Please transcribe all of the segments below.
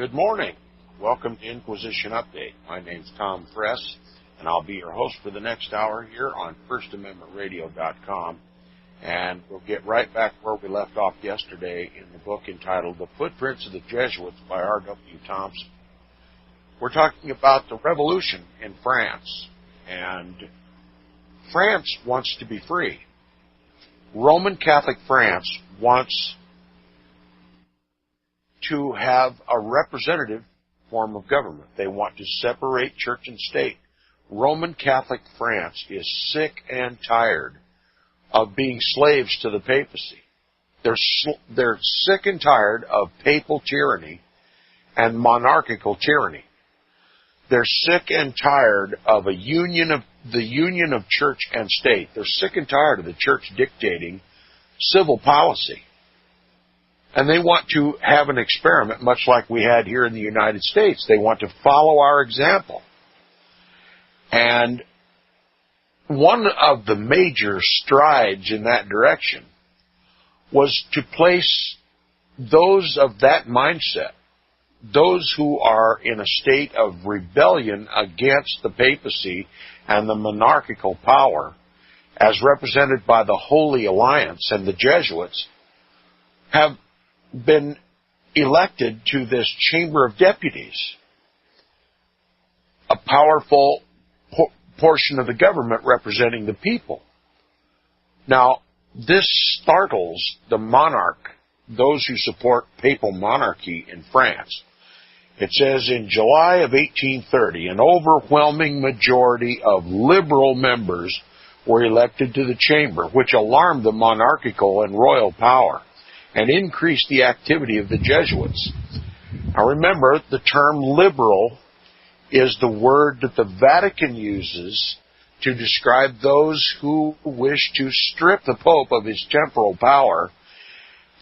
Good morning. Welcome to Inquisition Update. My name's Tom Fress, and I'll be your host for the next hour here on FirstAmendmentRadio.com. And we'll get right back where we left off yesterday in the book entitled The Footprints of the Jesuits by R.W. Thompson. We're talking about the revolution in France, and France wants to be free. Roman Catholic France wants to have a representative form of government. They want to separate church and state. Roman Catholic France is sick and tired of being slaves to the papacy. They're sick and tired of papal tyranny and monarchical tyranny. They're sick and tired of the union of church and state. They're sick and tired of the church dictating civil policy. And they want to have an experiment much like we had here in the United States. They want to follow our example. And one of the major strides in that direction was to place those of that mindset, those who are in a state of rebellion against the papacy and the monarchical power, as represented by the Holy Alliance and the Jesuits, have been elected to this Chamber of Deputies, a powerful portion of the government representing the people. Now, this startles the monarch, those who support papal monarchy in France. It says, in July of 1830, an overwhelming majority of liberal members were elected to the chamber, which alarmed the monarchical and royal power and increased the activity of the Jesuits. Now remember, the term liberal is the word that the Vatican uses to describe those who wish to strip the Pope of his temporal power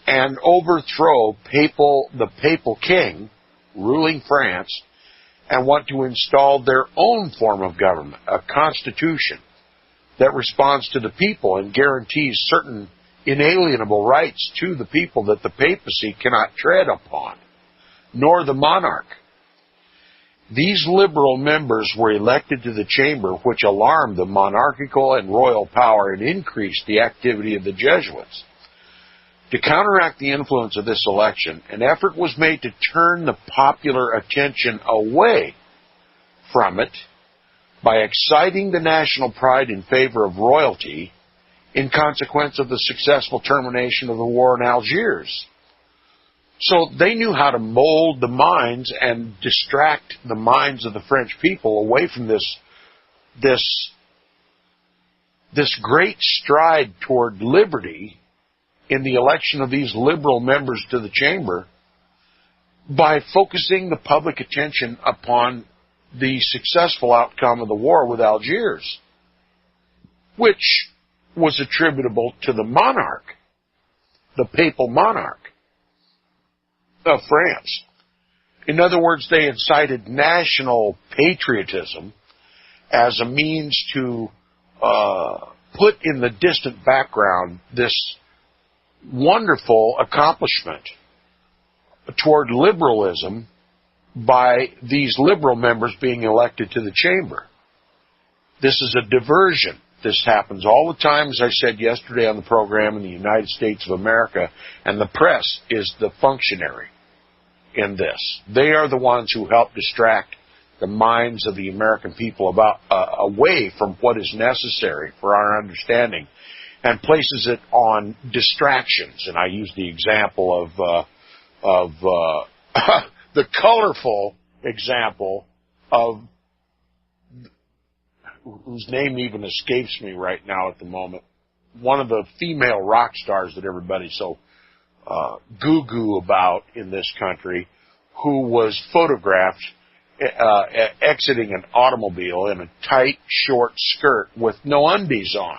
and overthrow the papal king ruling France and want to install their own form of government, a constitution that responds to the people and guarantees certain inalienable rights to the people that the papacy cannot tread upon, nor the monarch. These liberal members were elected to the chamber, which alarmed the monarchical and royal power and increased the activity of the Jesuits. To counteract the influence of this election, an effort was made to turn the popular attention away from it by exciting the national pride in favor of royalty in consequence of the successful termination of the war in Algiers. So they knew how to mold the minds and distract the minds of the French people away from this great stride toward liberty in the election of these liberal members to the chamber by focusing the public attention upon the successful outcome of the war with Algiers, which was attributable to the monarch, the papal monarch of France. In other words, they incited national patriotism as a means to put in the distant background this wonderful accomplishment toward liberalism by these liberal members being elected to the chamber. This is a diversion. This happens all the time, as I said yesterday on the program, in the United States of America, and the press is the functionary in this. They are the ones who help distract the minds of the American people away from what is necessary for our understanding and places it on distractions. And I use the example of the colorful example of whose name even escapes me right now at the moment, one of the female rock stars that everybody's so goo-goo about in this country, who was photographed exiting an automobile in a tight, short skirt with no undies on.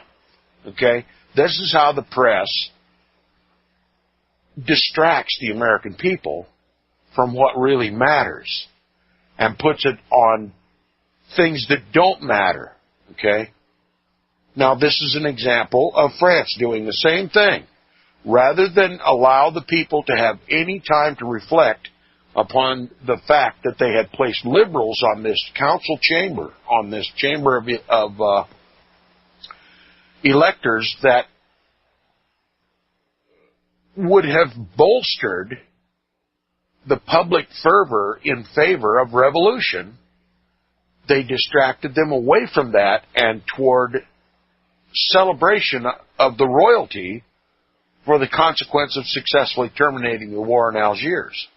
Okay? This is how the press distracts the American people from what really matters and puts it on things that don't matter. Okay? Now, this is an example of France doing the same thing. Rather than allow the people to have any time to reflect upon the fact that they had placed liberals on this council chamber, on this chamber of electors that would have bolstered the public fervor in favor of revolution. They distracted them away from that and toward celebration of the royalty for the consequence of successfully terminating the war in Algiers.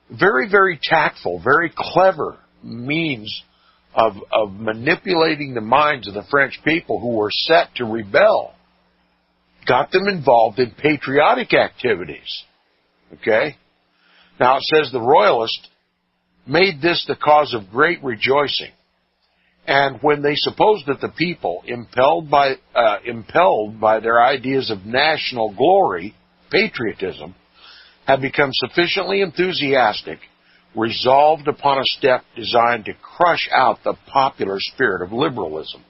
Very, very tactful, very clever means of manipulating the minds of the French people who were set to rebel. Got them involved in patriotic activities. Okay? Now it says the royalists made this the cause of great rejoicing. And when they supposed that the people, impelled by their ideas of national glory, patriotism, had become sufficiently enthusiastic, resolved upon a step designed to crush out the popular spirit of liberalism.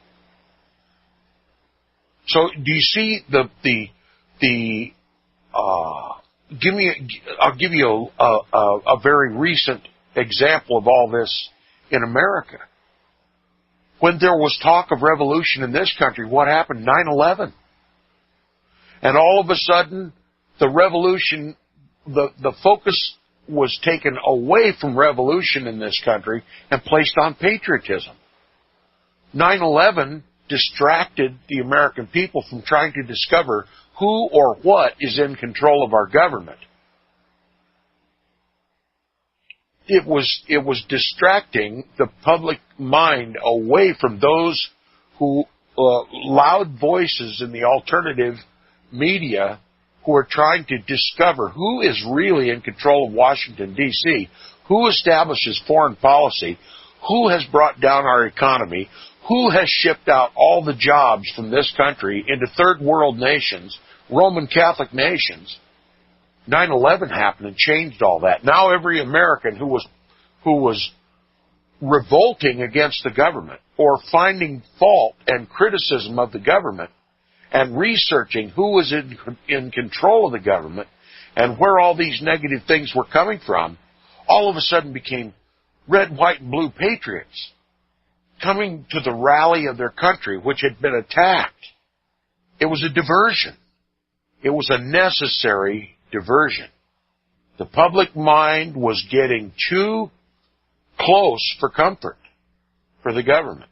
So, do you see I'll give you a very recent example of all this in America. When there was talk of revolution in this country, what happened? 9/11. And all of a sudden, the revolution, the focus was taken away from revolution in this country and placed on patriotism. 9/11 distracted the American people from trying to discover who or what is in control of our government. It was distracting the public mind away from those who loud voices in the alternative media who are trying to discover who is really in control of Washington, D.C., who establishes foreign policy, who has brought down our economy, who has shipped out all the jobs from this country into third world nations, Roman Catholic nations. 9/11 happened and changed all that. Now every American who was revolting against the government or finding fault and criticism of the government and researching who was in control of the government and where all these negative things were coming from, all of a sudden became red, white, and blue patriots coming to the rally of their country, which had been attacked. It was a diversion. It was a necessary diversion. The public mind was getting too close for comfort for the government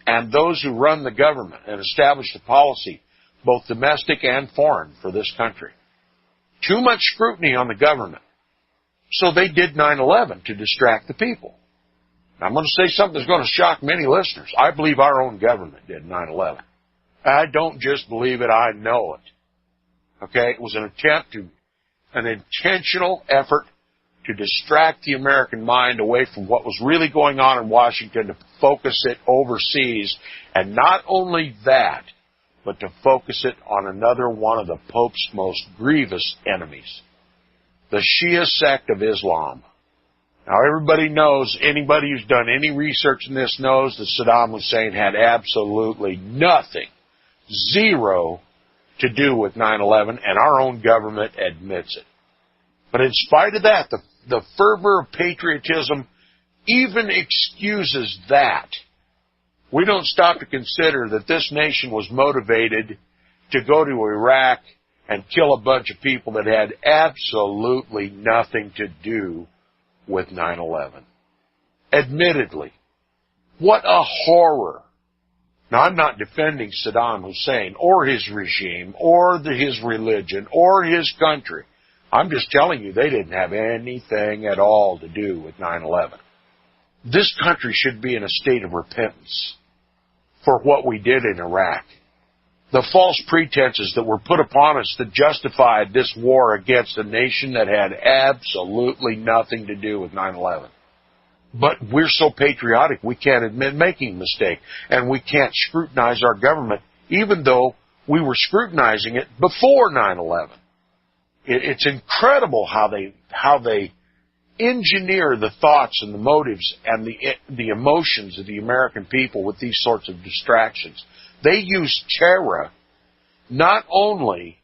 and those who run the government and establish the policy, both domestic and foreign, for this country. Too much scrutiny on the government. So they did 9/11 to distract the people. Now, I'm going to say something that's going to shock many listeners. I believe our own government did 9/11. I don't just believe it, I know it. Okay, it was an intentional effort to distract the American mind away from what was really going on in Washington, to focus it overseas, and not only that, but to focus it on another one of the Pope's most grievous enemies, the Shia sect of Islam. Now, everybody knows, anybody who's done any research in this knows that Saddam Hussein had absolutely nothing, zero, to do with 9/11, and our own government admits it. But in spite of that, the fervor of patriotism even excuses that. We don't stop to consider that this nation was motivated to go to Iraq and kill a bunch of people that had absolutely nothing to do with 9/11. Admittedly. What a horror. Now, I'm not defending Saddam Hussein or his regime or his religion or his country. I'm just telling you they didn't have anything at all to do with 9/11. This country should be in a state of repentance for what we did in Iraq. The false pretenses that were put upon us that justified this war against a nation that had absolutely nothing to do with 9/11. But we're so patriotic we can't admit making a mistake, and we can't scrutinize our government, even though we were scrutinizing it before 9/11. It's incredible how they engineer the thoughts and the motives and the emotions of the American people with these sorts of distractions. They use terror not only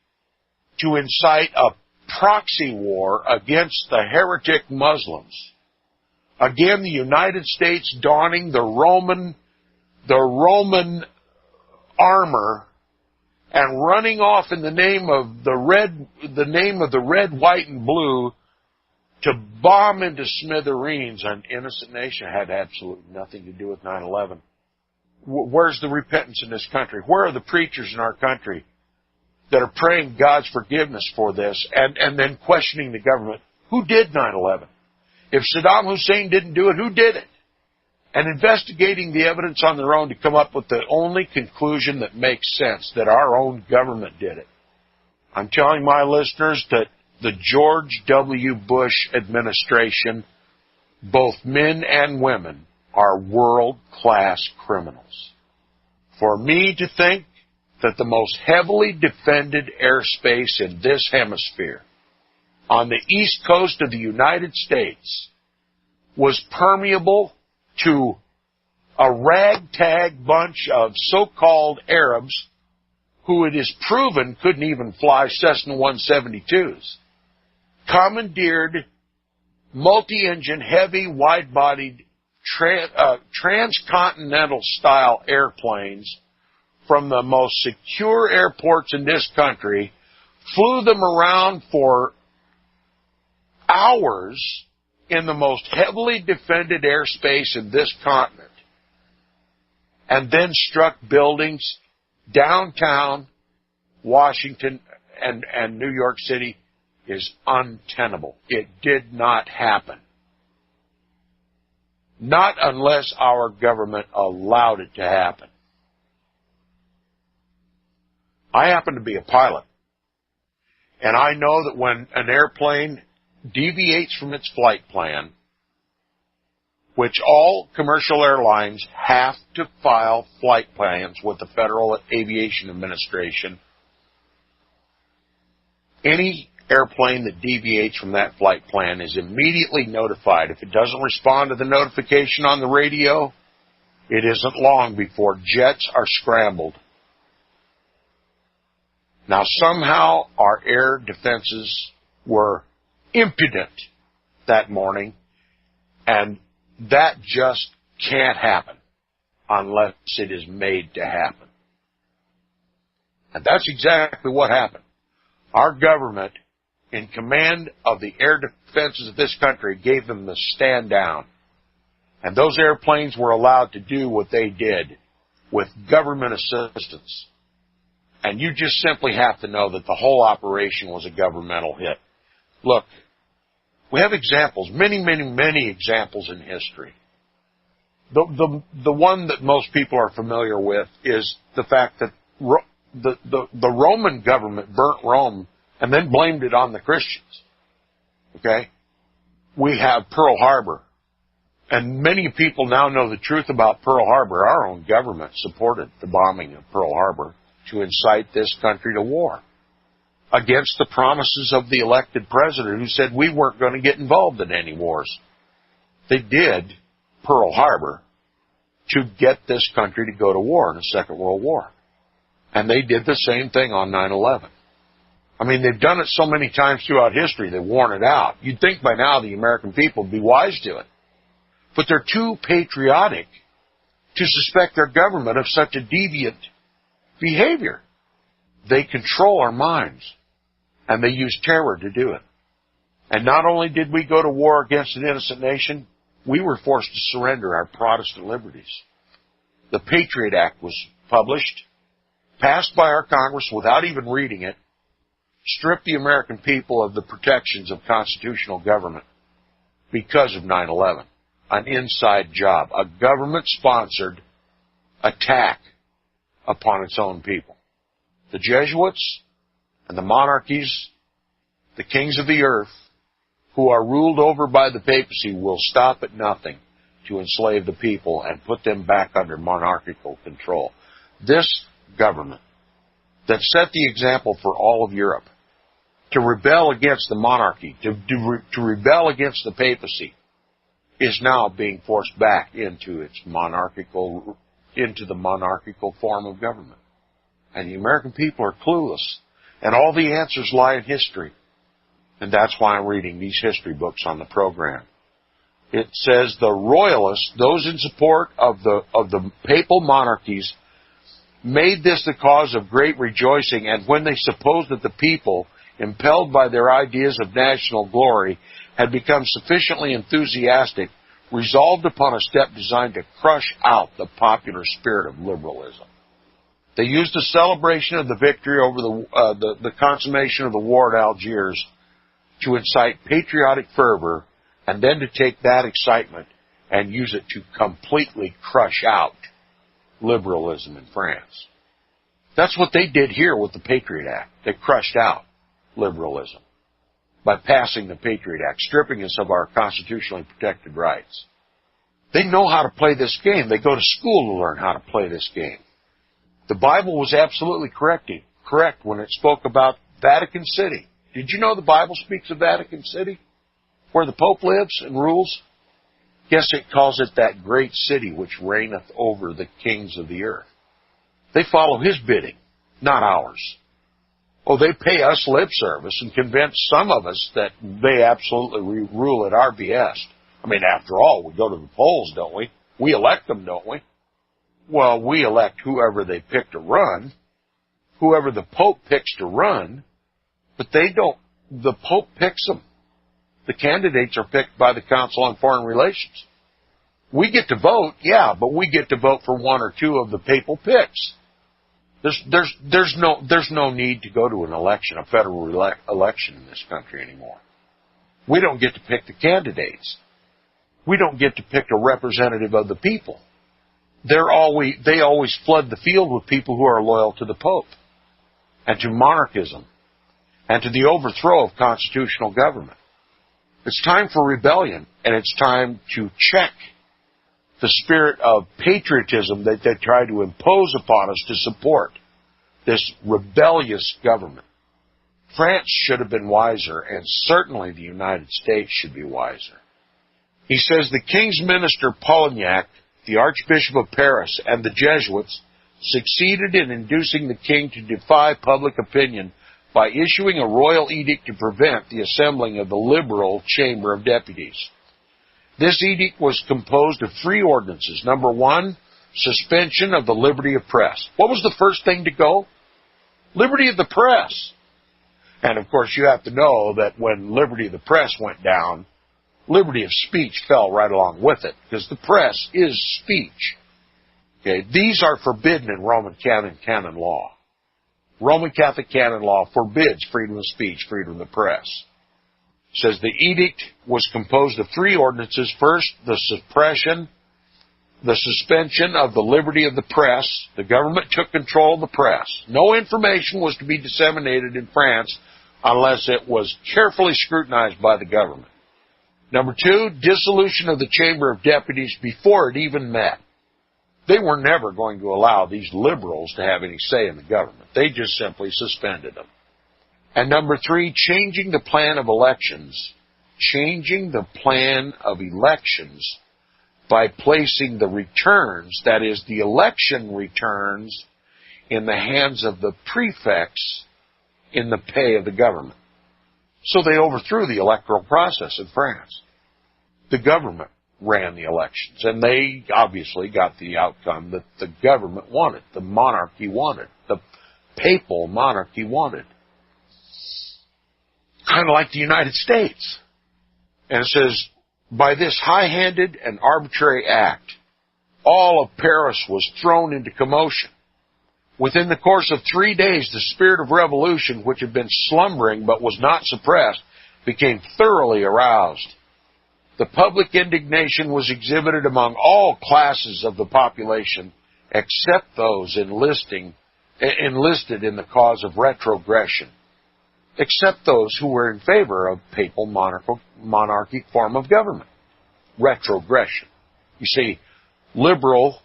to incite a proxy war against the heretic Muslims. Again, the United States donning the Roman armor and running off in the name of the red, white, and blue to bomb into smithereens an innocent nation. Had absolutely nothing to do with 9/11. Where's the repentance in this country? Where are the preachers in our country that are praying God's forgiveness for this and then questioning the government? Who did 9/11? If Saddam Hussein didn't do it, who did it? And investigating the evidence on their own to come up with the only conclusion that makes sense, that our own government did it. I'm telling my listeners that the George W. Bush administration, both men and women, are world-class criminals. For me to think that the most heavily defended airspace in this hemisphere, on the east coast of the United States, was permeable to a ragtag bunch of so-called Arabs who it is proven couldn't even fly Cessna 172s, commandeered multi-engine, heavy, wide-bodied, transcontinental-style airplanes from the most secure airports in this country, flew them around for hours in the most heavily defended airspace in this continent, and then struck buildings downtown Washington and New York City, is untenable. It did not happen. Not unless our government allowed it to happen. I happen to be a pilot, and I know that when an airplane deviates from its flight plan, which all commercial airlines have to file flight plans with the Federal Aviation Administration, any airplane that deviates from that flight plan is immediately notified. If it doesn't respond to the notification on the radio, it isn't long before jets are scrambled. Now, somehow our air defenses were impudent that morning, and that just can't happen unless it is made to happen. And that's exactly what happened. Our government, in command of the air defenses of this country, gave them the stand down. And those airplanes were allowed to do what they did with government assistance. And you just simply have to know that the whole operation was a governmental hit. Look, we have examples, many examples in history. The one that most people are familiar with is the fact that the Roman government burnt Rome and then blamed it on the Christians. Okay? We have Pearl Harbor. And many people now know the truth about Pearl Harbor. Our own government supported the bombing of Pearl Harbor to incite this country to war against the promises of the elected president who said we weren't going to get involved in any wars. They did Pearl Harbor to get this country to go to war in the Second World War. And they did the same thing on 9/11. I mean, they've done it so many times throughout history, they've worn it out. You'd think by now the American people would be wise to it. But they're too patriotic to suspect their government of such a deviant behavior. They control our minds, and they use terror to do it. And not only did we go to war against an innocent nation, we were forced to surrender our Protestant liberties. The Patriot Act was published, passed by our Congress without even reading it, stripped the American people of the protections of constitutional government because of 9/11. An inside job, a government-sponsored attack upon its own people. The Jesuits and the monarchies, the kings of the earth, who are ruled over by the papacy, will stop at nothing to enslave the people and put them back under monarchical control. This government that set the example for all of Europe to rebel against the monarchy, to rebel against the papacy, is now being forced back into the monarchical form of government. And the American people are clueless. And all the answers lie in history. And that's why I'm reading these history books on the program. It says the royalists, those in support of the papal monarchies, made this the cause of great rejoicing, and when they supposed that the people, impelled by their ideas of national glory, had become sufficiently enthusiastic, resolved upon a step designed to crush out the popular spirit of liberalism. They used the celebration of the victory over the consummation of the war at Algiers to incite patriotic fervor, and then to take that excitement and use it to completely crush out liberalism in France. That's what they did here with the Patriot Act. They crushed out liberalism by passing the Patriot Act, stripping us of our constitutionally protected rights. They know how to play this game. They go to school to learn how to play this game. The Bible was absolutely correct when it spoke about Vatican City. Did you know the Bible speaks of Vatican City, where the Pope lives and rules? Guess it calls it that great city which reigneth over the kings of the earth. They follow his bidding, not ours. Oh, they pay us lip service and convince some of us that they absolutely rule at our behest. I mean, after all, we go to the polls, don't we? We elect them, don't we? Well, we elect whoever they pick to run, whoever the Pope picks to run, but they don't. The Pope picks them. The candidates are picked by the Council on Foreign Relations. We get to vote, yeah, but we get to vote for one or two of the papal picks. There's no need to go to an election, a federal election in this country anymore. We don't get to pick the candidates. We don't get to pick a representative of the people. They always flood the field with people who are loyal to the Pope and to monarchism and to the overthrow of constitutional government. It's time for rebellion, and it's time to check the spirit of patriotism that they try to impose upon us to support this rebellious government. France should have been wiser, and certainly the United States should be wiser. He says the king's minister Polignac, the Archbishop of Paris, and the Jesuits succeeded in inducing the king to defy public opinion by issuing a royal edict to prevent the assembling of the liberal Chamber of Deputies. This edict was composed of 3 ordinances. Number 1, suspension of the liberty of press. What was the first thing to go? Liberty of the press. And of course you have to know that when liberty of the press went down, liberty of speech fell right along with it, because the press is speech. Okay, these are forbidden in Roman canon law. Roman Catholic canon law forbids freedom of speech, freedom of the press. It says the edict was composed of 3 ordinances. First, the suspension of the liberty of the press. The government took control of the press. No information was to be disseminated in France unless it was carefully scrutinized by the government. Number 2, dissolution of the Chamber of Deputies before it even met. They were never going to allow these liberals to have any say in the government. They just simply suspended them. And number 3, changing the plan of elections. Changing the plan of elections by placing the returns, that is, the election returns, in the hands of the prefects in the pay of the government. So they overthrew the electoral process in France. The government ran the elections, and they obviously got the outcome that the government wanted, the monarchy wanted, the papal monarchy wanted. Kind of like the United States. And it says, by this high-handed and arbitrary act, all of Paris was thrown into commotion. Within the course of 3 days, the spirit of revolution, which had been slumbering but was not suppressed, became thoroughly aroused. The public indignation was exhibited among all classes of the population except those enlisted in the cause of retrogression, except those who were in favor of papal monarchic form of government. Retrogression. You see, liberal,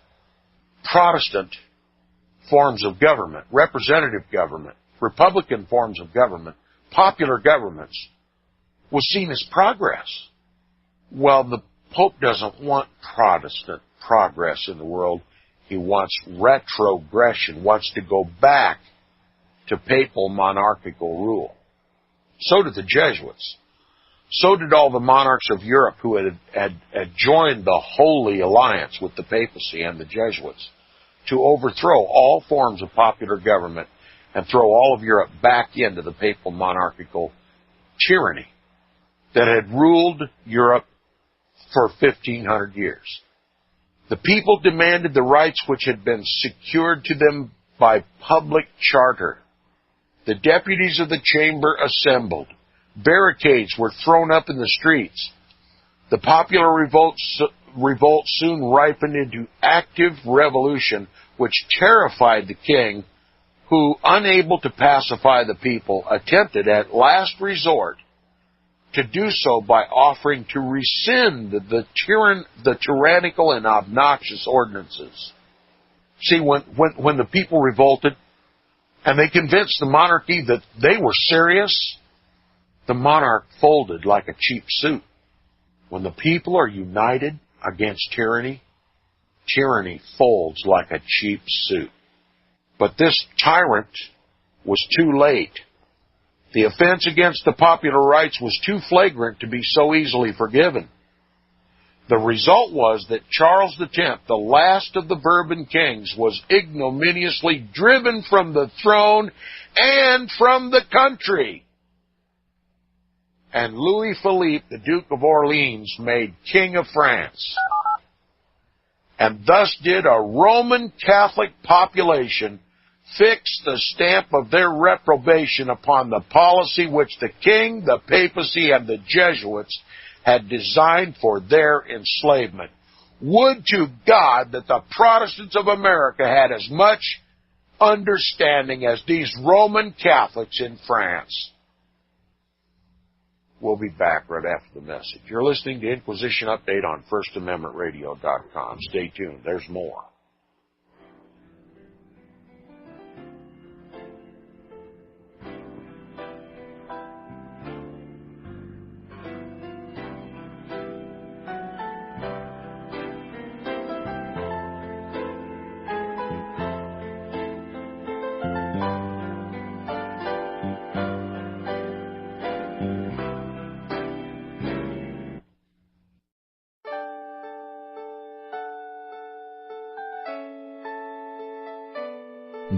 Protestant forms of government, representative government, Republican forms of government, popular governments, was seen as progress. Well, the Pope doesn't want Protestant progress in the world. He wants retrogression, wants to go back to papal monarchical rule. So did the Jesuits. So did all the monarchs of Europe who had joined the Holy Alliance with the papacy and the Jesuits to overthrow all forms of popular government and throw all of Europe back into the papal monarchical tyranny that had ruled Europe for 1,500 years. The people demanded the rights which had been secured to them by public charter. The deputies of the chamber assembled. Barricades were thrown up in the streets. The popular revolt soon ripened into active revolution, which terrified the king, who, unable to pacify the people, attempted at last resort to do so by offering to rescind the tyrannical and obnoxious ordinances. See, when the people revolted and they convinced the monarchy that they were serious, the monarch folded like a cheap suit. When the people are united against tyranny, tyranny folds like a cheap suit. But this tyrant was too late. The offense against the popular rights was too flagrant to be so easily forgiven. The result was that Charles X, the last of the Bourbon kings, was ignominiously driven from the throne and from the country. And Louis Philippe, the Duke of Orleans, made King of France. And thus did a Roman Catholic population fix the stamp of their reprobation upon the policy which the king, the papacy, and the Jesuits had designed for their enslavement. Would to God that the Protestants of America had as much understanding as these Roman Catholics in France. We'll be back right after the message. You're listening to Inquisition Update on FirstAmendmentRadio.com. Stay tuned. There's more.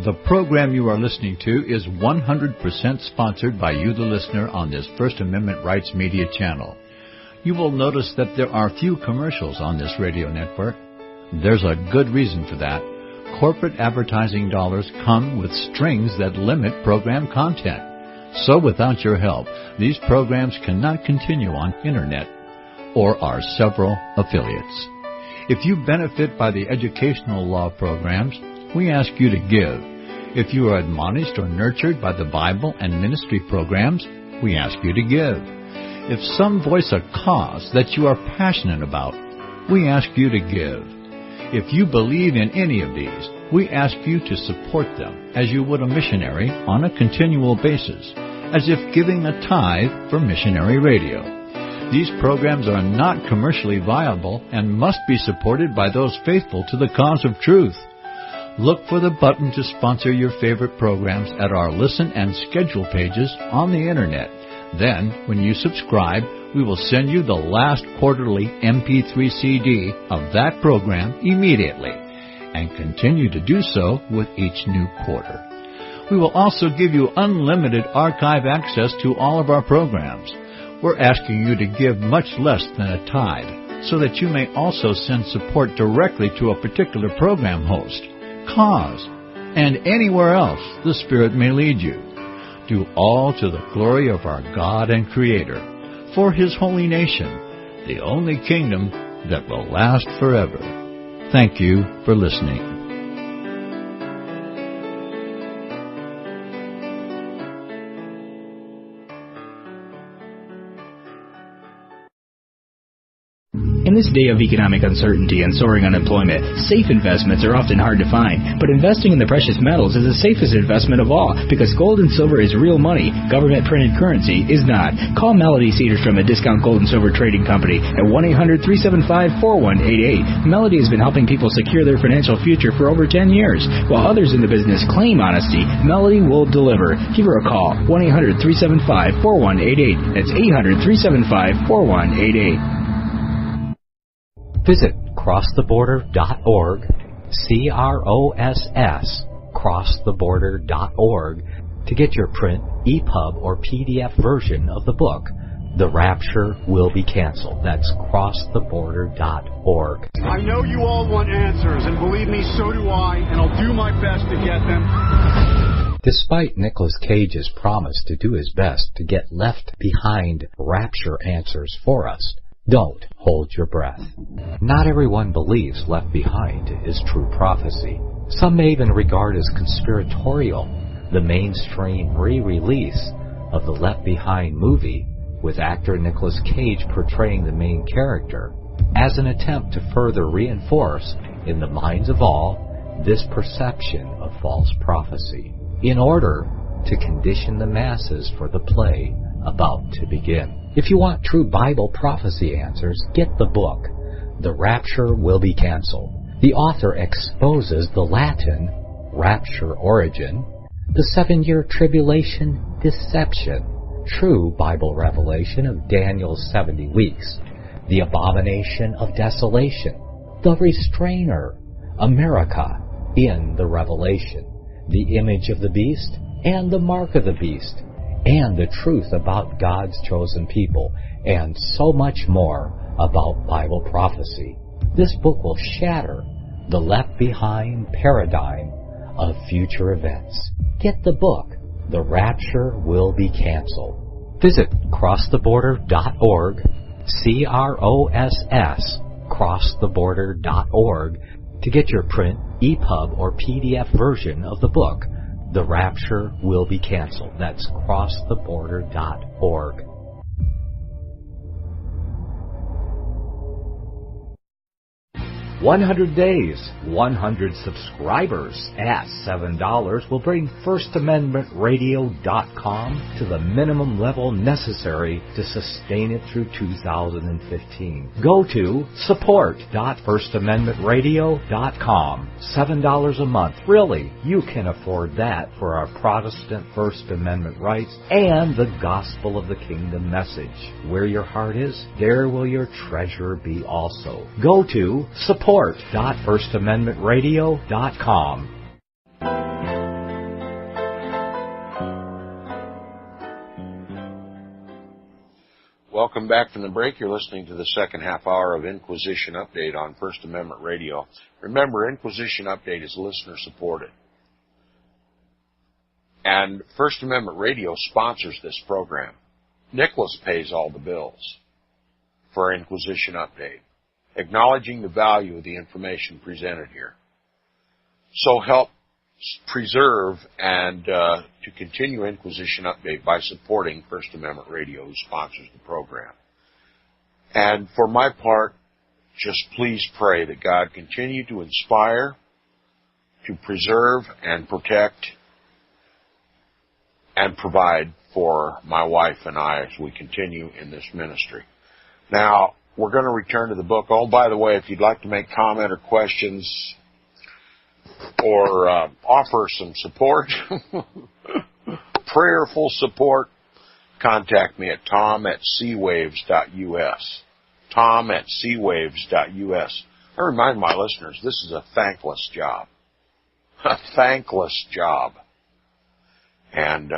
The program you are listening to is 100% sponsored by you, the listener, on this First Amendment Rights Media channel. You will notice that there are few commercials on this radio network. There's a good reason for that. Corporate advertising dollars come with strings that limit program content. So without your help, these programs cannot continue on Internet or our several affiliates. If you benefit by the educational law programs, we ask you to give. If you are admonished or nurtured by the Bible and ministry programs, we ask you to give. If some voice a cause that you are passionate about, we ask you to give. If you believe in any of these, we ask you to support them as you would a missionary on a continual basis, as if giving a tithe for missionary radio. These programs are not commercially viable and must be supported by those faithful to the cause of truth. Look for the button to sponsor your favorite programs at our listen and schedule pages on the Internet. Then, when you subscribe, we will send you the last quarterly MP3 CD of that program immediately, and continue to do so with each new quarter. We will also give you unlimited archive access to all of our programs. We're asking you to give much less than a tithe, so that you may also send support directly to a particular program host, cause, and anywhere else the Spirit may lead you. Do all to the glory of our God and Creator, for His holy nation, the only kingdom that will last forever. Thank you for listening. In this day of economic uncertainty and soaring unemployment, safe investments are often hard to find, but investing in the precious metals is the safest investment of all, because gold and silver is real money. Government-printed currency is not. Call Melody Cedarstrom at Discount Gold and Silver Trading Company at 1-800-375-4188. Melody has been helping people secure their financial future for over 10 years. While others in the business claim honesty, Melody will deliver. Give her a call, 1-800-375-4188. That's 800-375-4188. Visit crosstheborder.org, C-R-O-S-S, crosstheborder.org, to get your print, EPUB, or PDF version of the book, The Rapture Will Be Canceled. That's crosstheborder.org. I know you all want answers, and believe me, so do I, and I'll do my best to get them. Despite Nicolas Cage's promise to do his best to get Left Behind rapture answers for us, don't hold your breath. Not everyone believes Left Behind is true prophecy. Some may even regard as conspiratorial the mainstream re-release of the Left Behind movie with actor Nicolas Cage portraying the main character as an attempt to further reinforce in the minds of all this perception of false prophecy in order to condition the masses for the play about to begin. If you want true Bible prophecy answers, get the book, The Rapture Will Be Canceled. The author exposes the Latin rapture origin, the 7-year tribulation deception, true Bible revelation of Daniel's 70 weeks, the abomination of desolation, the restrainer, America in the Revelation, the image of the beast and the mark of the beast, and the truth about God's chosen people, and so much more about Bible prophecy. This book will shatter the Left Behind paradigm of future events. Get the book, The Rapture Will Be Canceled. Visit crosstheborder.org, C-R-O-S-S, crosstheborder.org, to get your print, EPUB, or PDF version of the book, The Rapture Will Be Canceled. That's crosstheborder.org. 100 days, 100 subscribers at $7 will bring FirstAmendmentRadio.com to the minimum level necessary to sustain it through 2015. Go to support.FirstAmendmentRadio.com. $7 a month. Really, you can afford that for our Protestant First Amendment rights and the gospel of the kingdom message. Where your heart is, there will your treasure be also. Go to support.FirstAmendmentRadio.com. Welcome back from the break. You're listening to the second half hour of Inquisition Update on First Amendment Radio. Remember, Inquisition Update is listener supported. And First Amendment Radio sponsors this program. Nicholas pays all the bills for Inquisition Update, acknowledging the value of the information presented here. So help preserve and to continue Inquisition Update by supporting First Amendment Radio, who sponsors the program. And for my part, just please pray that God continue to inspire, to preserve and protect and provide for my wife and I as we continue in this ministry. Now, we're going to return to the book. Oh, by the way, if you'd like to make comment or questions or offer some support, prayerful support, contact me at tom@seawaves.us. tom@seawaves.us. I remind my listeners, this is a thankless job. A thankless job. And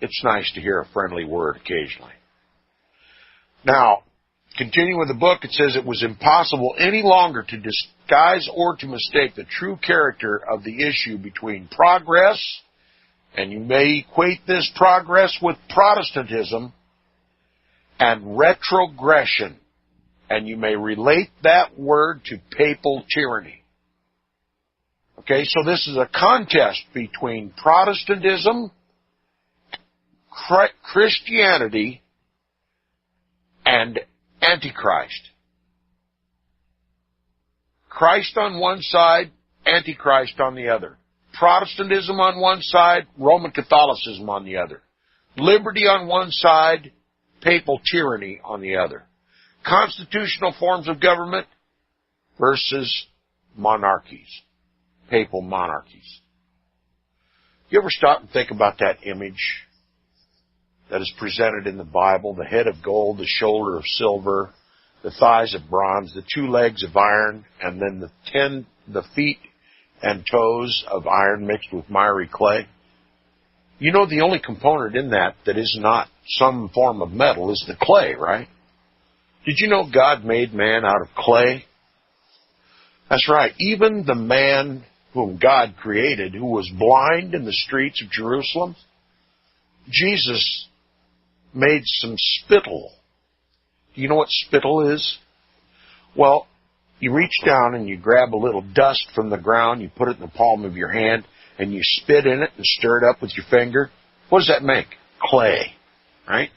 it's nice to hear a friendly word occasionally. Now, continuing with the book, it says it was impossible any longer to disguise or to mistake the true character of the issue between progress, and you may equate this progress with Protestantism, and retrogression, and you may relate that word to papal tyranny. Okay, so this is a contest between Protestantism, Christianity, and Antichrist. Christ on one side, Antichrist on the other. Protestantism on one side, Roman Catholicism on the other. Liberty on one side, papal tyranny on the other. Constitutional forms of government versus monarchies, papal monarchies. You ever stop and think about that image that is presented in the Bible? The head of gold, the shoulder of silver, the thighs of bronze, the 2 legs of iron, and then the feet and toes of iron mixed with miry clay. You know, the only component in that is not some form of metal is the clay, right? Did you know God made man out of clay? That's right. Even the man whom God created, who was blind in the streets of Jerusalem, Jesus made some spittle. Do you know what spittle is? Well, you reach down and you grab a little dust from the ground, you put it in the palm of your hand, and you spit in it and stir it up with your finger. What does that make? Clay, right?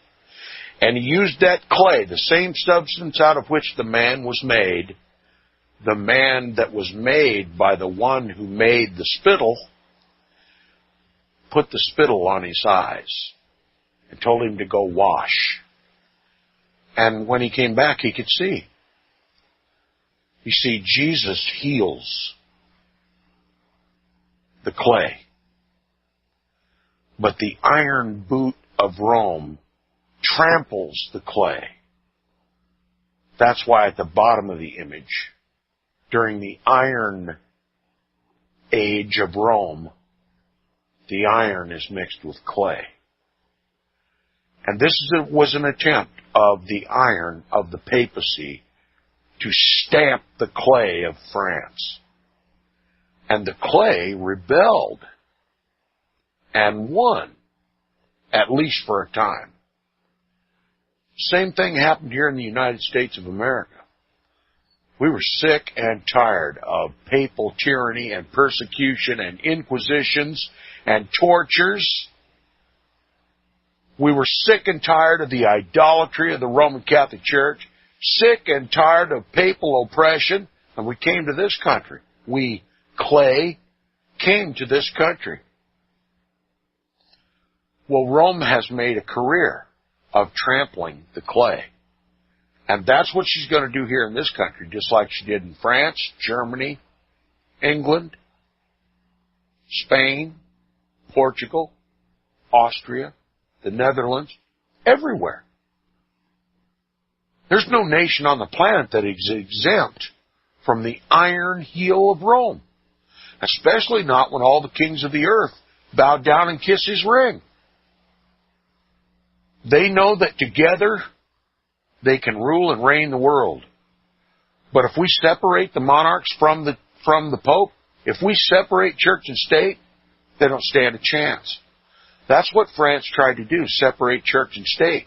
And he used that clay, the same substance out of which the man was made, the man that was made by the one who made the spittle, put the spittle on his eyes and told him to go wash. And when he came back, he could see. You see, Jesus heals the clay. But the iron boot of Rome tramples the clay. That's why at the bottom of the image, during the Iron Age of Rome, the iron is mixed with clay. And this was an attempt of the iron of the papacy to stamp the clay of France. And the clay rebelled and won, at least for a time. Same thing happened here in the United States of America. We were sick and tired of papal tyranny and persecution and inquisitions and tortures. We were sick and tired of the idolatry of the Roman Catholic Church, sick and tired of papal oppression, and we came to this country. We, clay, came to this country. Well, Rome has made a career of trampling the clay. And that's what she's going to do here in this country, just like she did in France, Germany, England, Spain, Portugal, Austria, the Netherlands, everywhere. There's no nation on the planet that is exempt from the iron heel of Rome, especially not when all the kings of the earth bow down and kiss his ring. They know that together they can rule and reign the world. But if we separate the monarchs from the Pope, if we separate church and state, they don't stand a chance. That's what France tried to do, separate church and state.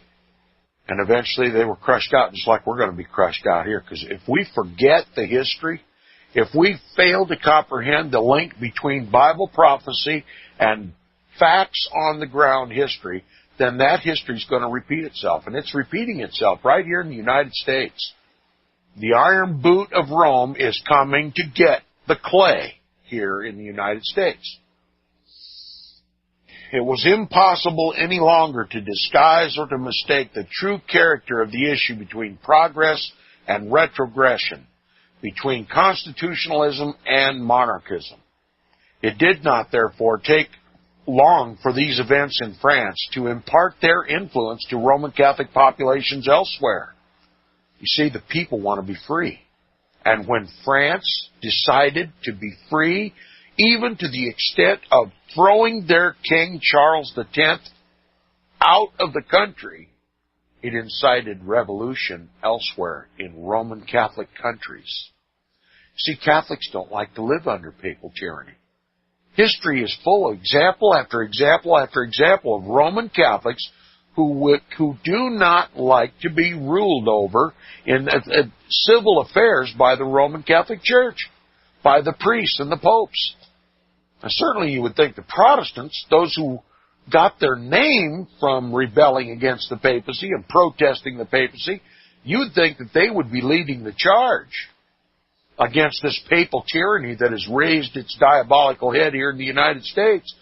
And eventually they were crushed out, just like we're going to be crushed out here. Because if we forget the history, if we fail to comprehend the link between Bible prophecy and facts on the ground history, then that history is going to repeat itself. And it's repeating itself right here in the United States. The iron boot of Rome is coming to get the clay here in the United States. It was impossible any longer to disguise or to mistake the true character of the issue between progress and retrogression, between constitutionalism and monarchism. It did not, therefore, take long for these events in France to impart their influence to Roman Catholic populations elsewhere. You see, the people want to be free. And when France decided to be free, even to the extent of throwing their King Charles X out of the country, it incited revolution elsewhere in Roman Catholic countries. See, Catholics don't like to live under papal tyranny. History is full of example after example after example of Roman Catholics who do not like to be ruled over in civil affairs by the Roman Catholic Church, by the priests and the popes. Now, certainly you would think the Protestants, those who got their name from rebelling against the papacy and protesting the papacy, you'd think that they would be leading the charge. against this papal tyranny that has raised its diabolical head here in the United States.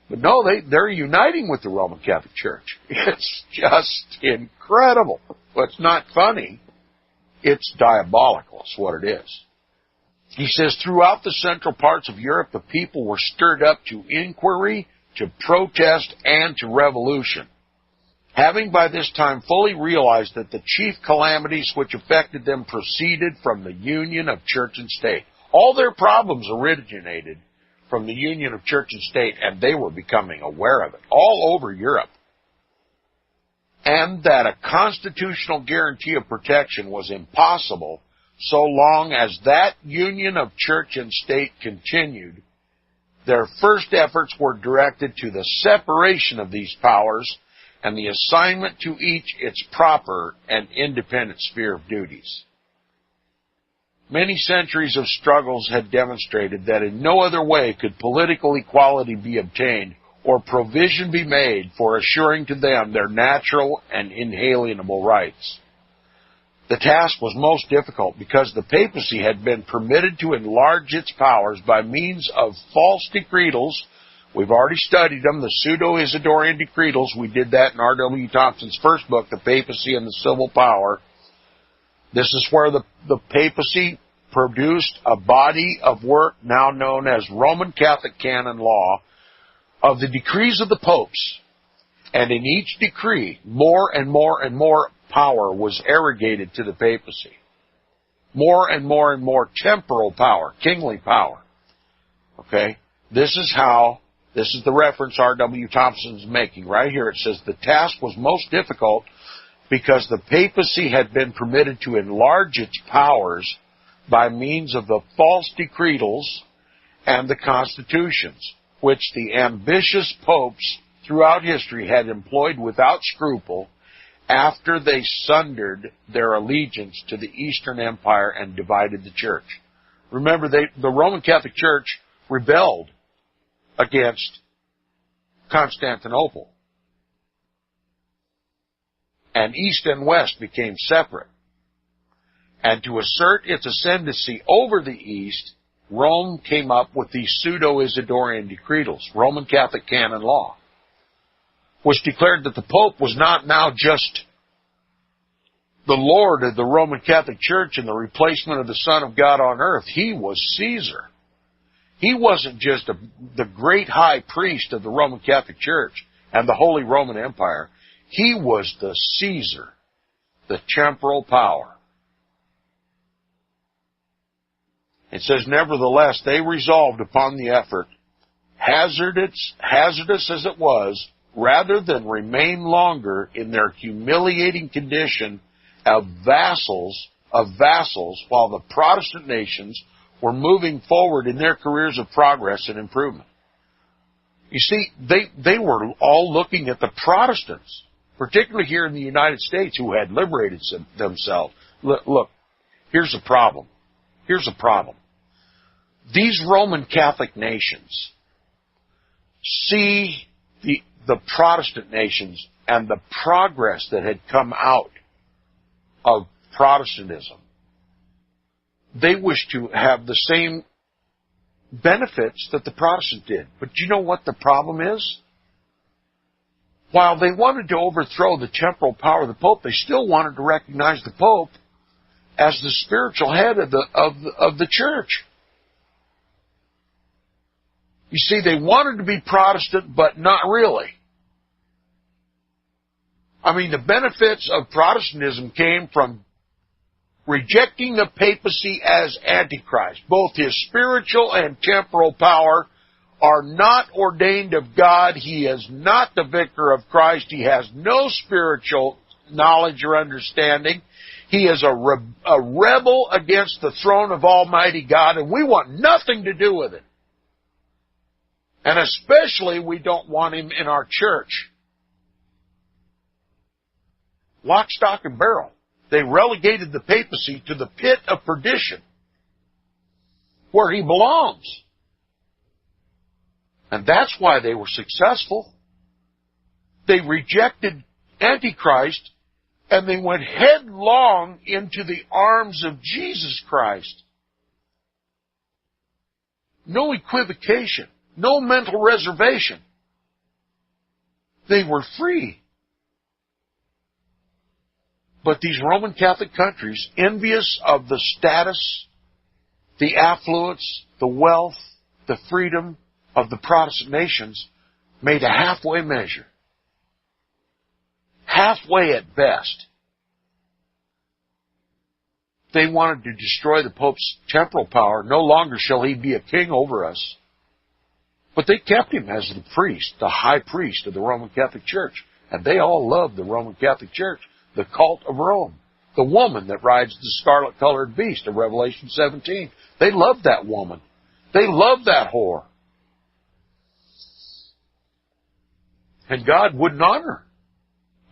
But no, they're uniting with the Roman Catholic Church. It's just incredible. Well, it's not funny. It's diabolical. It's what it is. He says, throughout the central parts of Europe, the people were stirred up to inquiry, to protest, and to revolution. Having by this time fully realized that the chief calamities which affected them proceeded from the union of church and state. All their problems originated from the union of church and state, and they were becoming aware of it all over Europe. And that a constitutional guarantee of protection was impossible so long as that union of church and state continued. Their first efforts were directed to the separation of these powers and the assignment to each its proper and independent sphere of duties. Many centuries of struggles had demonstrated that in no other way could political equality be obtained or provision be made for assuring to them their natural and inalienable rights. The task was most difficult because the papacy had been permitted to enlarge its powers by means of false decretals. We've already studied them, the pseudo-Isidorian decretals. We did that in R.W. Thompson's first book, The Papacy and the Civil Power. This is where the papacy produced a body of work now known as Roman Catholic canon law of the decrees of the popes. And in each decree, more and more and more power was arrogated to the papacy. More and more and more temporal power, kingly power. Okay? This is the reference R.W. Thompson is making right here. It says the task was most difficult because the papacy had been permitted to enlarge its powers by means of the false decretals and the constitutions, which the ambitious popes throughout history had employed without scruple after they sundered their allegiance to the Eastern Empire and divided the church. Remember, the Roman Catholic Church rebelled against Constantinople. And East and West became separate. And to assert its ascendancy over the East, Rome came up with the pseudo-Isidorian decretals, Roman Catholic canon law, which declared that the Pope was not now just the Lord of the Roman Catholic Church and the replacement of the Son of God on earth. He was Caesar. He wasn't just the great high priest of the Roman Catholic Church and the Holy Roman Empire. He was the Caesar, the temporal power. It says, nevertheless, they resolved upon the effort, hazardous as it was, rather than remain longer in their humiliating condition of vassals, while the Protestant nations were moving forward in their careers of progress and improvement. You see, they were all looking at the Protestants, particularly here in the United States, who had liberated themselves. Look, here's the problem. These Roman Catholic nations see the Protestant nations and the progress that had come out of Protestantism. They wish to have the same benefits that the Protestant did. But do you know what the problem is? While they wanted to overthrow the temporal power of the Pope, they still wanted to recognize the Pope as the spiritual head of the church. You see, they wanted to be Protestant, but not really. I mean, the benefits of Protestantism came from rejecting the papacy as Antichrist. Both his spiritual and temporal power are not ordained of God. He is not the vicar of Christ. He has no spiritual knowledge or understanding. He is a rebel against the throne of Almighty God, and we want nothing to do with it. And especially we don't want him in our church. Lock, stock, and barrel. They relegated the papacy to the pit of perdition, where he belongs. And that's why they were successful. They rejected Antichrist, and they went headlong into the arms of Jesus Christ. no equivocation, no mental reservation. They were free. But these Roman Catholic countries, envious of the status, the affluence, the wealth, the freedom of the Protestant nations, made a halfway measure. Halfway at best. They wanted to destroy the Pope's temporal power. No longer shall he be a king over us. But they kept him as the priest, the high priest of the Roman Catholic Church. And they all loved the Roman Catholic Church, the cult of Rome, the woman that rides the scarlet-colored beast of Revelation 17. They loved that woman. They loved that whore. And God wouldn't honor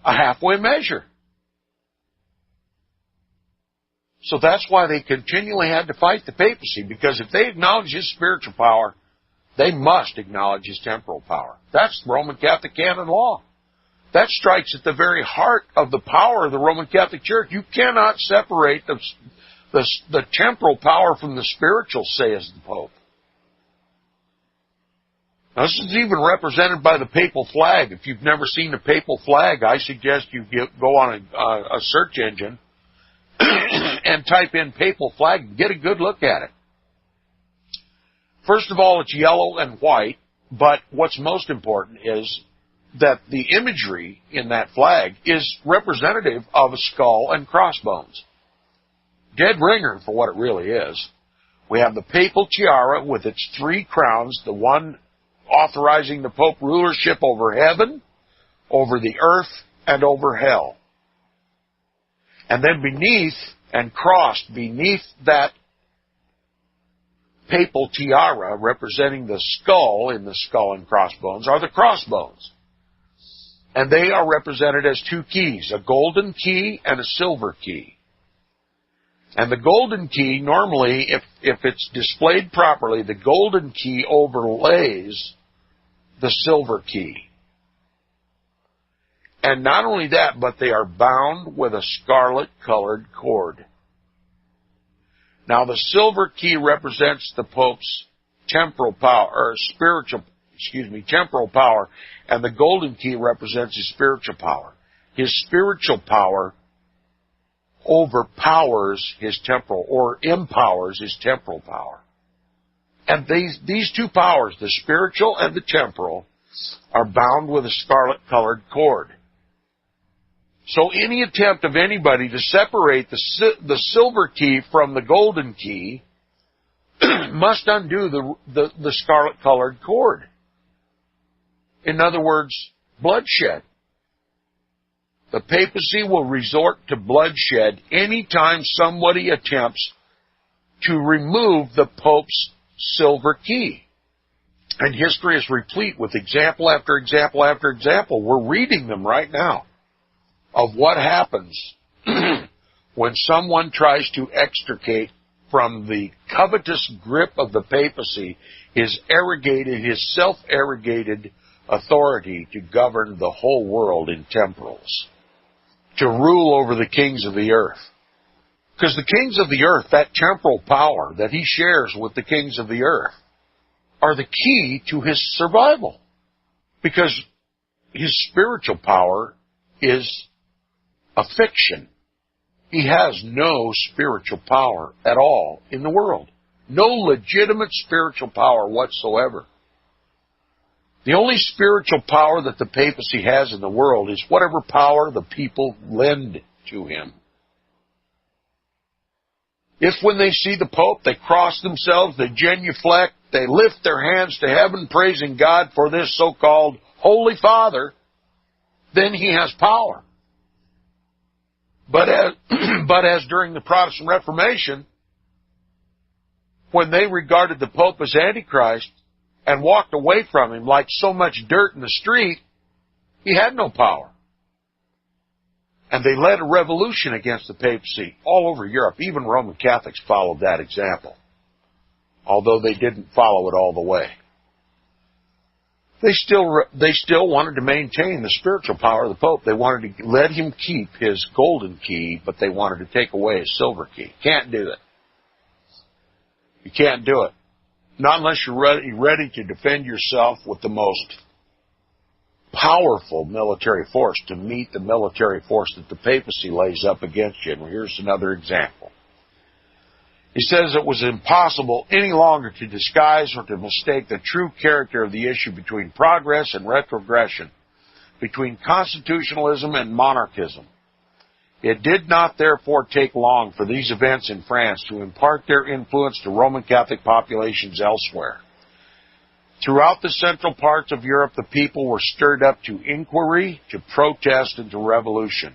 a halfway measure. So that's why they continually had to fight the papacy, because if they acknowledge his spiritual power, they must acknowledge his temporal power. That's Roman Catholic canon law. That strikes at the very heart of the power of the Roman Catholic Church. You cannot separate the temporal power from the spiritual, says the Pope. Now, this is even represented by the papal flag. If you've never seen the papal flag, I suggest you go on a search engine and type in papal flag and get a good look at it. First of all, it's yellow and white, but what's most important is that the imagery in that flag is representative of a skull and crossbones. Dead ringer for what it really is. We have the papal tiara with its 3 crowns, the one authorizing the Pope rulership over heaven, over the earth, and over hell. And then beneath, and crossed beneath that papal tiara, representing the skull in the skull and crossbones, are the crossbones. And they are represented as 2 keys, a golden key and a silver key. And the golden key, normally, if it's displayed properly, the golden key overlays the silver key. And not only that, but they are bound with a scarlet-colored cord. Now, the silver key represents the Pope's temporal power, temporal power, and the golden key represents his spiritual power. His spiritual power overpowers his temporal, or empowers his temporal power. And these 2 powers, the spiritual and the temporal, are bound with a scarlet-colored cord. So any attempt of anybody to separate the silver key from the golden key must undo the scarlet-colored cord. In other words, bloodshed. The papacy will resort to bloodshed anytime somebody attempts to remove the Pope's silver key. And history is replete with example after example after example. We're reading them right now of what happens when someone tries to from the covetous grip of the papacy his self-arrogated authority to govern the whole world in temporals, to rule over the kings of the earth. Because the kings of the earth, that temporal power that he shares with the kings of the earth, are the key to his survival. Because his spiritual power is a fiction. He has no spiritual power at all in the world. No legitimate spiritual power whatsoever. The only spiritual power that the papacy has in the world is whatever power the people lend to him. If when they see the Pope, they cross themselves, they genuflect, they lift their hands to heaven, praising God for this so-called Holy Father, then he has power. But as during the Protestant Reformation, when they regarded the Pope as Antichrist and walked away from him like so much dirt in the street, he had no power. And they led a revolution against the papacy all over Europe. Even Roman Catholics followed that example, although they didn't follow it all the way. They still wanted to maintain the spiritual power of the Pope. They wanted to let him keep his golden key, but they wanted to take away his silver key. Can't do it. You can't do it. Not unless you're ready to defend yourself with the most powerful military force to meet the military force that the papacy lays up against you. And here's another example. He says it was impossible any longer to disguise or to mistake the true character of the issue between progress and retrogression, between constitutionalism and monarchism. It did not therefore take long for these events in France to impart their influence to Roman Catholic populations elsewhere. Throughout the central parts of Europe, the people were stirred up to inquiry, to protest, and to revolution.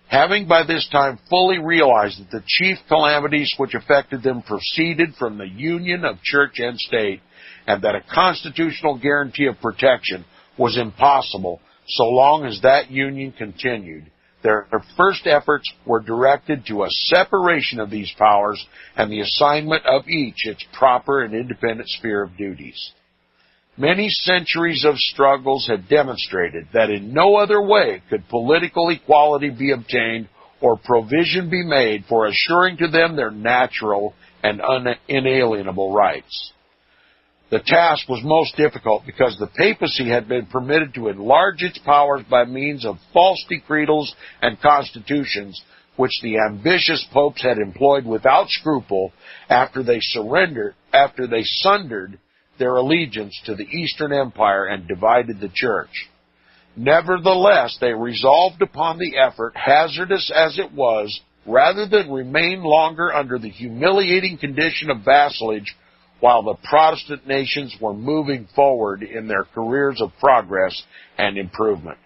Having by this time fully realized that the chief calamities which affected them proceeded from the union of church and state, and that a constitutional guarantee of protection was impossible so long as that union continued, their first efforts were directed to a separation of these powers and the assignment of each its proper and independent sphere of duties. Many centuries of struggles had demonstrated that in no other way could political equality be obtained or provision be made for assuring to them their natural and inalienable rights. The task was most difficult because the papacy had been permitted to enlarge its powers by means of false decretals and constitutions, which the ambitious popes had employed without scruple after they sundered their allegiance to the Eastern Empire and divided the Church. Nevertheless, they resolved upon the effort, hazardous as it was, rather than remain longer under the humiliating condition of vassalage while the Protestant nations were moving forward in their careers of progress and improvement.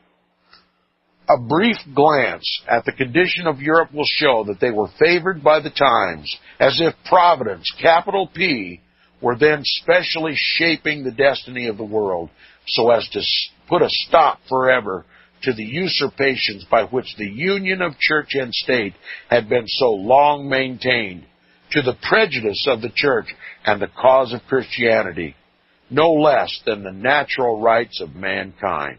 A brief glance at the condition of Europe will show that they were favored by the times, as if Providence, capital P, were then specially shaping the destiny of the world so as to put a stop forever to the usurpations by which the union of church and state had been so long maintained, to the prejudice of the church and the cause of Christianity, no less than the natural rights of mankind.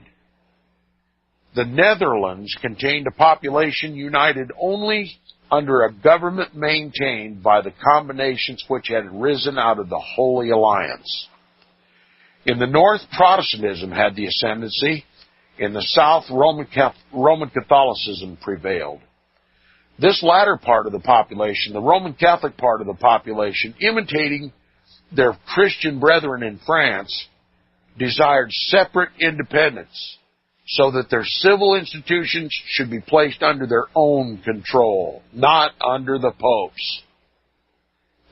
The Netherlands contained a population united only under a government maintained by the combinations which had risen out of the Holy Alliance. In the north, Protestantism had the ascendancy. In the south, Roman Catholicism prevailed. This latter part of the population, the Roman Catholic part of the population, imitating their Christian brethren in France, desired separate independence, so that their civil institutions should be placed under their own control, not under the popes.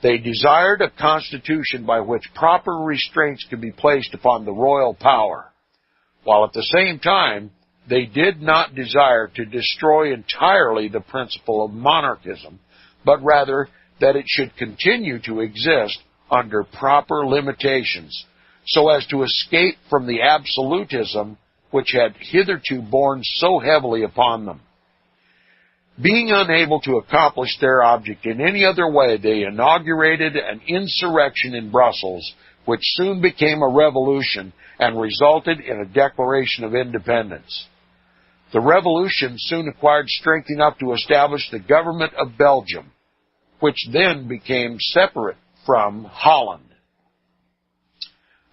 They desired a constitution by which proper restraints could be placed upon the royal power, while at the same time they did not desire to destroy entirely the principle of monarchism, but rather that it should continue to exist under proper limitations, so as to escape from the absolutism which had hitherto borne so heavily upon them. Being unable to accomplish their object in any other way, they inaugurated an insurrection in Brussels, which soon became a revolution and resulted in a declaration of independence. The revolution soon acquired strength enough to establish the government of Belgium, which then became separate from Holland.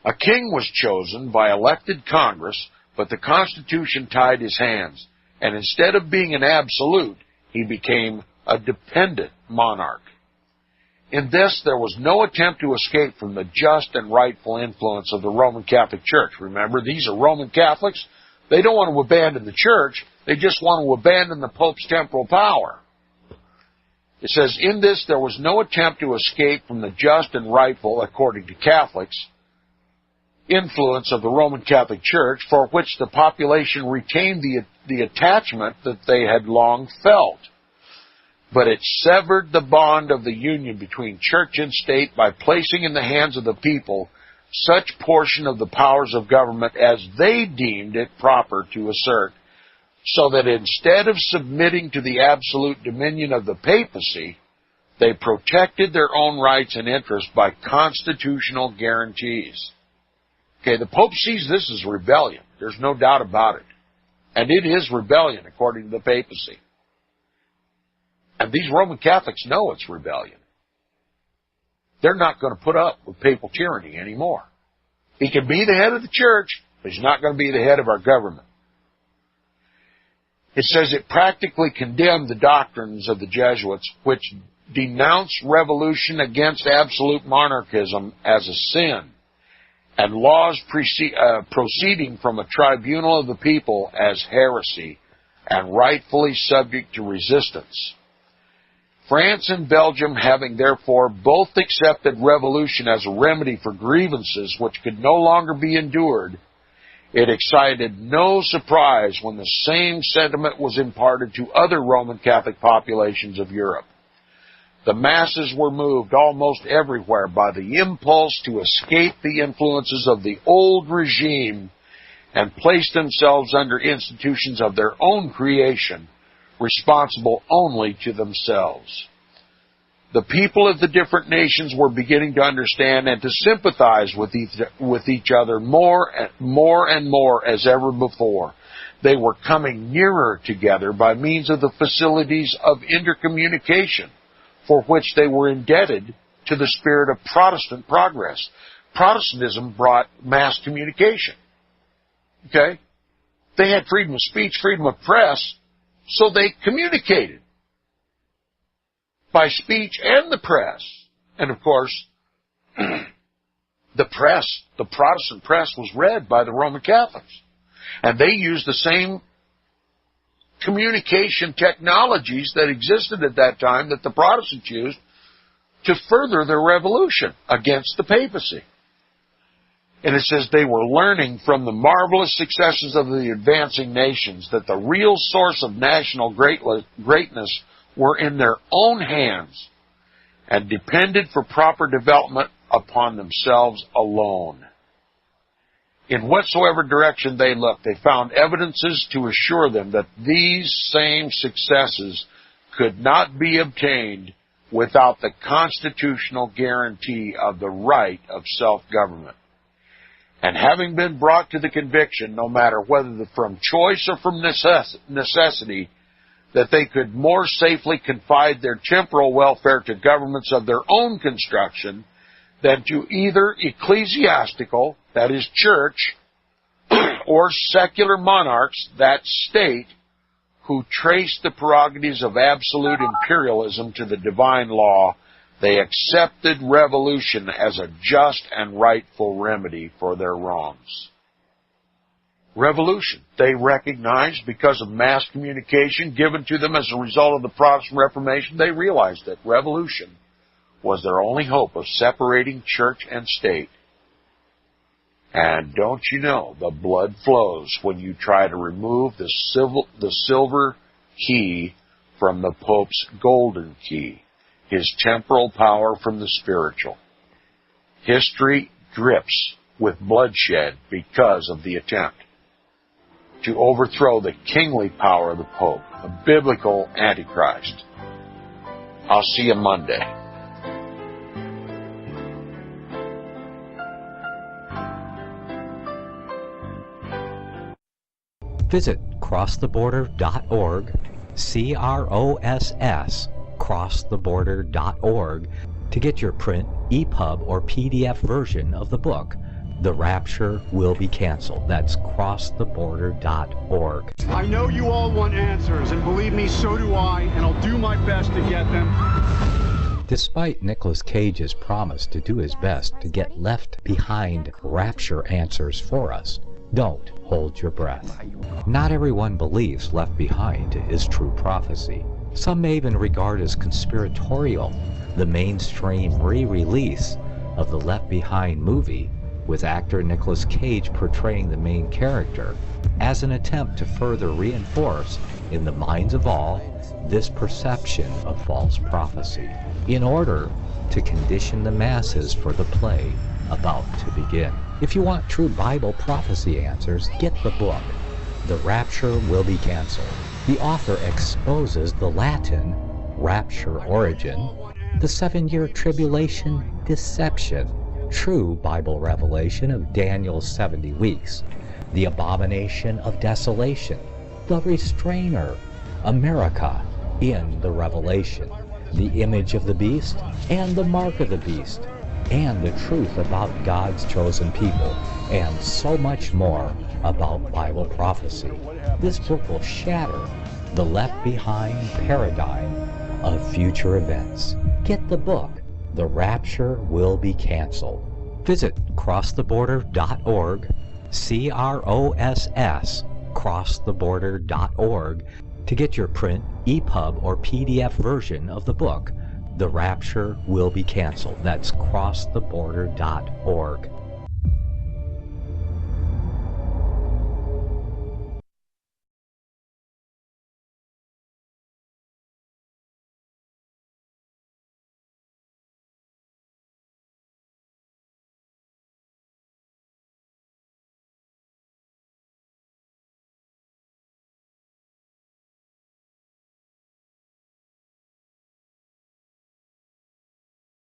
A king was chosen by elected Congress, but the Constitution tied his hands, and instead of being an absolute, he became a dependent monarch. In this, there was no attempt to escape from the just and rightful influence of the Roman Catholic Church. Remember, these are Roman Catholics. They don't want to abandon the Church. They just want to abandon the Pope's temporal power. It says, in this, there was no attempt to escape from the just and rightful, according to Catholics, influence of the Roman Catholic Church, for which the population retained the attachment that they had long felt. But it severed the bond of the union between church and state by placing in the hands of the people such portion of the powers of government as they deemed it proper to assert, so that instead of submitting to the absolute dominion of the papacy, they protected their own rights and interests by constitutional guarantees. Okay, the Pope sees this as rebellion. There's no doubt about it. And it is rebellion, according to the papacy. And these Roman Catholics know it's rebellion. They're not going to put up with papal tyranny anymore. He can be the head of the church, but he's not going to be the head of our government. It says it practically condemned the doctrines of the Jesuits, which denounced revolution against absolute monarchism as a sin, and laws proceeding from a tribunal of the people as heresy, and rightfully subject to resistance. France and Belgium, having therefore both accepted revolution as a remedy for grievances which could no longer be endured, it excited no surprise when the same sentiment was imparted to other Roman Catholic populations of Europe. The masses were moved almost everywhere by the impulse to escape the influences of the old regime and place themselves under institutions of their own creation, responsible only to themselves. The people of the different nations were beginning to understand and to sympathize with each other more and more as ever before. They were coming nearer together by means of the facilities of intercommunication, for which they were indebted to the spirit of Protestant progress. Protestantism brought mass communication. Okay? They had freedom of speech, freedom of press, so they communicated by speech and the press. And of course, the Protestant press was read by the Roman Catholics. And they used the same communication technologies that existed at that time that the Protestants used to further their revolution against the papacy. And it says they were learning from the marvelous successes of the advancing nations that the real source of national greatness were in their own hands and depended for proper development upon themselves alone. In whatsoever direction they looked, they found evidences to assure them that these same successes could not be obtained without the constitutional guarantee of the right of self-government. And having been brought to the conviction, no matter whether from choice or from necessity, that they could more safely confide their temporal welfare to governments of their own construction than to either ecclesiastical, that is church, or secular monarchs, that state, who traced the prerogatives of absolute imperialism to the divine law, they accepted revolution as a just and rightful remedy for their wrongs. Revolution, they recognized because of mass communication given to them as a result of the Protestant Reformation, they realized that revolution was their only hope of separating church and state. And don't you know, the blood flows when you try to remove the silver key from the Pope's golden key, his temporal power from the spiritual. History drips with bloodshed because of the attempt to overthrow the kingly power of the Pope, a biblical Antichrist. I'll see you Monday. Visit crosstheborder.org, CROSS, crosstheborder.org, to get your print, EPUB, or PDF version of the book, The Rapture Will Be Canceled. That's crosstheborder.org. I know you all want answers, and believe me, so do I, and I'll do my best to get them. Despite Nicolas Cage's promise to do his best to get left behind rapture answers for us, don't hold your breath. Not everyone believes Left Behind is true prophecy. Some may even regard as conspiratorial the mainstream re-release of the Left Behind movie with actor Nicolas Cage portraying the main character as an attempt to further reinforce in the minds of all this perception of false prophecy in order to condition the masses for the play about to begin. If you want true Bible prophecy answers, get the book, The Rapture Will Be Canceled. The author exposes the Latin rapture origin, the 7-year tribulation deception, true Bible revelation of Daniel's 70 weeks, the abomination of desolation, the restrainer, America in the Revelation, the image of the beast and the mark of the beast, and the truth about God's chosen people, and so much more about Bible prophecy. This book will shatter the left-behind paradigm of future events. Get the book, The Rapture Will Be Canceled. Visit crosstheborder.org, CROSS, crosstheborder.org, to get your print, EPUB, or PDF version of the book, The Rapture Will Be Canceled. That's crosstheborder.org.